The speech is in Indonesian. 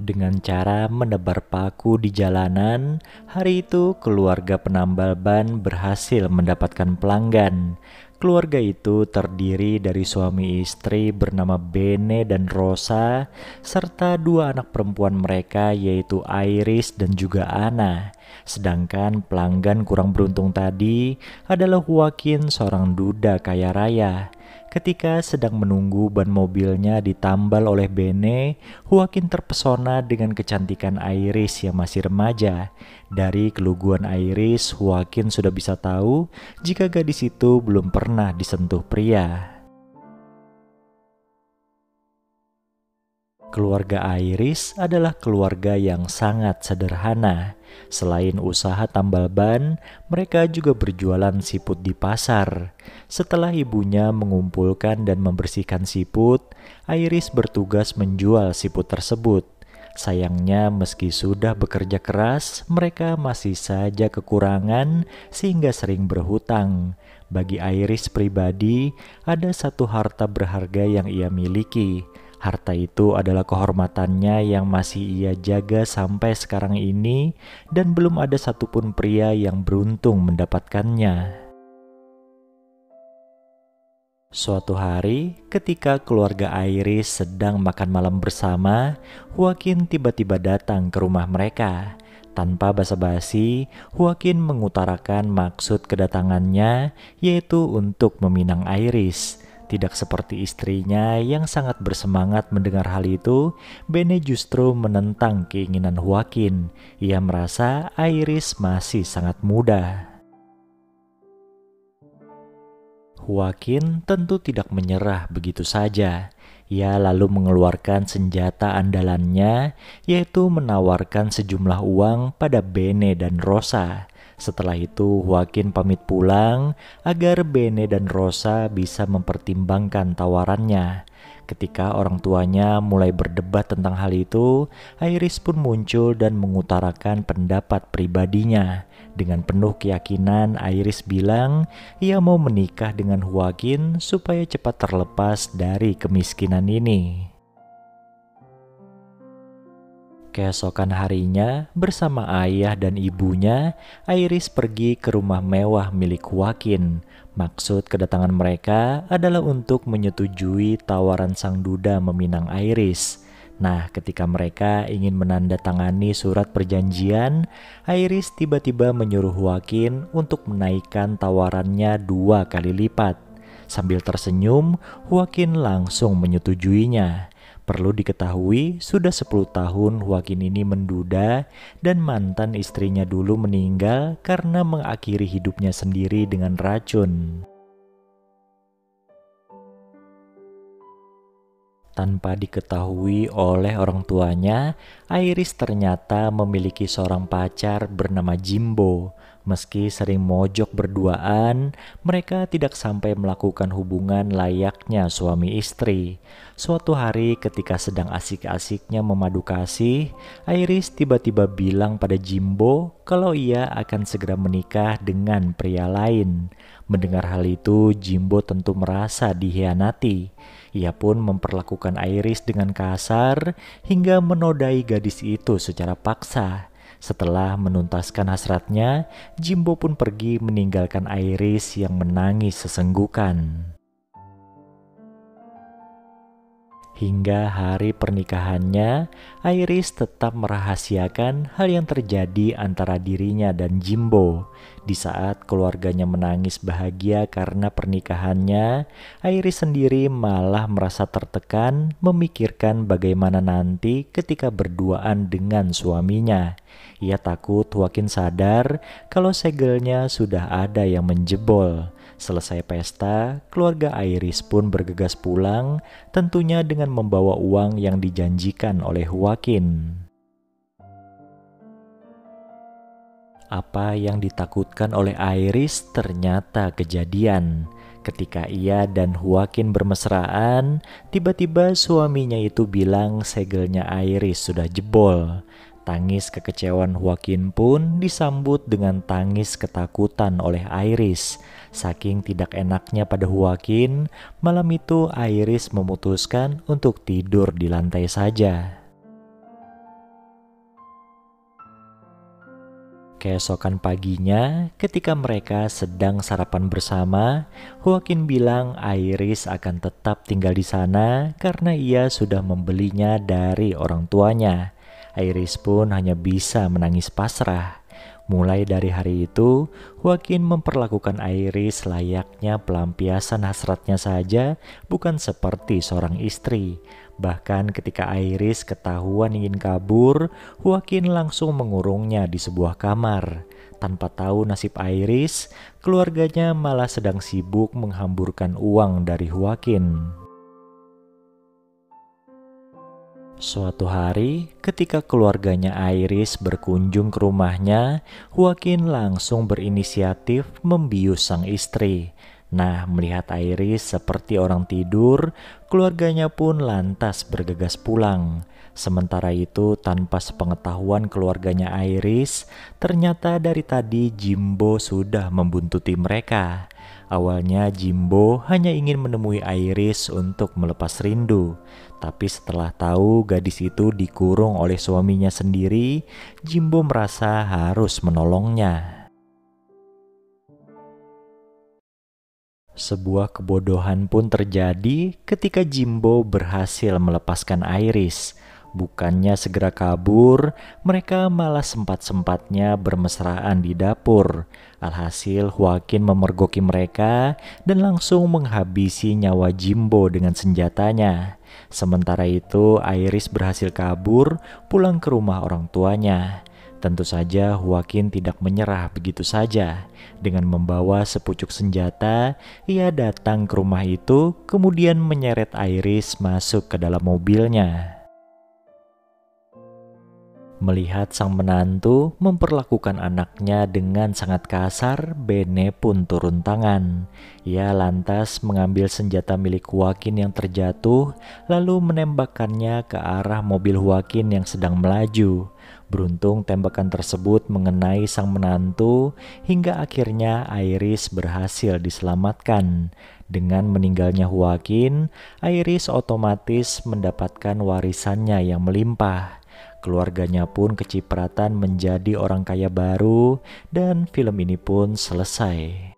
Dengan cara menebar paku di jalanan, hari itu keluarga penambal ban berhasil mendapatkan pelanggan. Keluarga itu terdiri dari suami istri bernama Bene dan Rosa, serta dua anak perempuan mereka yaitu Iris dan juga Anna. Sedangkan pelanggan kurang beruntung tadi adalah Joaquin, seorang duda kaya raya. Ketika sedang menunggu ban mobilnya ditambal oleh Bene, Joaquin terpesona dengan kecantikan Iris yang masih remaja. Dari keluguan Iris, Joaquin sudah bisa tahu jika gadis itu belum pernah disentuh pria. Keluarga Iris adalah keluarga yang sangat sederhana. Selain usaha tambal ban, mereka juga berjualan siput di pasar. Setelah ibunya mengumpulkan dan membersihkan siput, Iris bertugas menjual siput tersebut. Sayangnya meski sudah bekerja keras, mereka masih saja kekurangan sehingga sering berhutang. Bagi Iris pribadi, ada satu harta berharga yang ia miliki. Harta itu adalah kehormatannya yang masih ia jaga sampai sekarang ini, dan belum ada satupun pria yang beruntung mendapatkannya. Suatu hari, ketika keluarga Iris sedang makan malam bersama, Joaquin tiba-tiba datang ke rumah mereka. Tanpa basa-basi, Joaquin mengutarakan maksud kedatangannya, yaitu untuk meminang Iris. Tidak seperti istrinya yang sangat bersemangat mendengar hal itu, Bene justru menentang keinginan Joaquin. Ia merasa Iris masih sangat muda. Joaquin tentu tidak menyerah begitu saja. Ia lalu mengeluarkan senjata andalannya, yaitu menawarkan sejumlah uang pada Bene dan Rosa. Setelah itu Joaquin pamit pulang agar Bene dan Rosa bisa mempertimbangkan tawarannya. Ketika orang tuanya mulai berdebat tentang hal itu, Iris pun muncul dan mengutarakan pendapat pribadinya. Dengan penuh keyakinan, Iris bilang ia mau menikah dengan Joaquin supaya cepat terlepas dari kemiskinan ini. Keesokan harinya, bersama ayah dan ibunya, Iris pergi ke rumah mewah milik Joaquin. Maksud kedatangan mereka adalah untuk menyetujui tawaran sang duda meminang Iris. Nah, ketika mereka ingin menandatangani surat perjanjian, Iris tiba-tiba menyuruh Joaquin untuk menaikkan tawarannya 2 kali lipat. Sambil tersenyum, Joaquin langsung menyetujuinya. Perlu diketahui, sudah 10 tahun Joaquin ini menduda dan mantan istrinya dulu meninggal karena mengakhiri hidupnya sendiri dengan racun. Tanpa diketahui oleh orang tuanya, Iris ternyata memiliki seorang pacar bernama Jimbo. Meski sering mojok berduaan, mereka tidak sampai melakukan hubungan layaknya suami istri. Suatu hari ketika sedang asik-asiknya memadu kasih, Iris tiba-tiba bilang pada Jimbo kalau ia akan segera menikah dengan pria lain. Mendengar hal itu, Jimbo tentu merasa dikhianati. Ia pun memperlakukan Iris dengan kasar hingga menodai gadis itu secara paksa. Setelah menuntaskan hasratnya, Jimbo pun pergi meninggalkan Iris yang menangis sesenggukan. Hingga hari pernikahannya, Iris tetap merahasiakan hal yang terjadi antara dirinya dan Jimbo. Di saat keluarganya menangis bahagia karena pernikahannya, Iris sendiri malah merasa tertekan memikirkan bagaimana nanti ketika berduaan dengan suaminya. Ia takut Joaquin sadar kalau segelnya sudah ada yang menjebol. Selesai pesta, keluarga Iris pun bergegas pulang, tentunya dengan membawa uang yang dijanjikan oleh Joaquin. Apa yang ditakutkan oleh Iris ternyata kejadian. Ketika ia dan Joaquin bermesraan, tiba-tiba suaminya itu bilang segelnya Iris sudah jebol. Tangis kekecewaan Joaquin pun disambut dengan tangis ketakutan oleh Iris. Saking tidak enaknya pada Joaquin, malam itu Iris memutuskan untuk tidur di lantai saja. Keesokan paginya, ketika mereka sedang sarapan bersama, Joaquin bilang Iris akan tetap tinggal di sana karena ia sudah membelinya dari orang tuanya. Iris pun hanya bisa menangis pasrah. Mulai dari hari itu, Joaquin memperlakukan Iris layaknya pelampiasan hasratnya saja, bukan seperti seorang istri. Bahkan ketika Iris ketahuan ingin kabur, Joaquin langsung mengurungnya di sebuah kamar. Tanpa tahu nasib Iris, keluarganya malah sedang sibuk menghamburkan uang dari Joaquin. Suatu hari, ketika keluarganya Iris berkunjung ke rumahnya, Joaquin langsung berinisiatif membius sang istri. Nah, melihat Iris seperti orang tidur, keluarganya pun lantas bergegas pulang. Sementara itu, tanpa sepengetahuan keluarganya Iris, ternyata dari tadi Jimbo sudah membuntuti mereka. Awalnya Jimbo hanya ingin menemui Iris untuk melepas rindu. Tapi setelah tahu gadis itu dikurung oleh suaminya sendiri, Jimbo merasa harus menolongnya. Sebuah kebodohan pun terjadi ketika Jimbo berhasil melepaskan Iris. Bukannya segera kabur, mereka malah sempat-sempatnya bermesraan di dapur. Alhasil Joaquin memergoki mereka dan langsung menghabisi nyawa Jimbo dengan senjatanya. Sementara itu Iris berhasil kabur pulang ke rumah orang tuanya. Tentu saja Joaquin tidak menyerah begitu saja. Dengan membawa sepucuk senjata, ia datang ke rumah itu kemudian menyeret Iris masuk ke dalam mobilnya. Melihat sang menantu memperlakukan anaknya dengan sangat kasar, Bene pun turun tangan. Ia lantas mengambil senjata milik Joaquin yang terjatuh, lalu menembakkannya ke arah mobil Joaquin yang sedang melaju. Beruntung tembakan tersebut mengenai sang menantu, hingga akhirnya Iris berhasil diselamatkan. Dengan meninggalnya Joaquin, Iris otomatis mendapatkan warisannya yang melimpah. Keluarganya pun kecipratan menjadi orang kaya baru dan film ini pun selesai.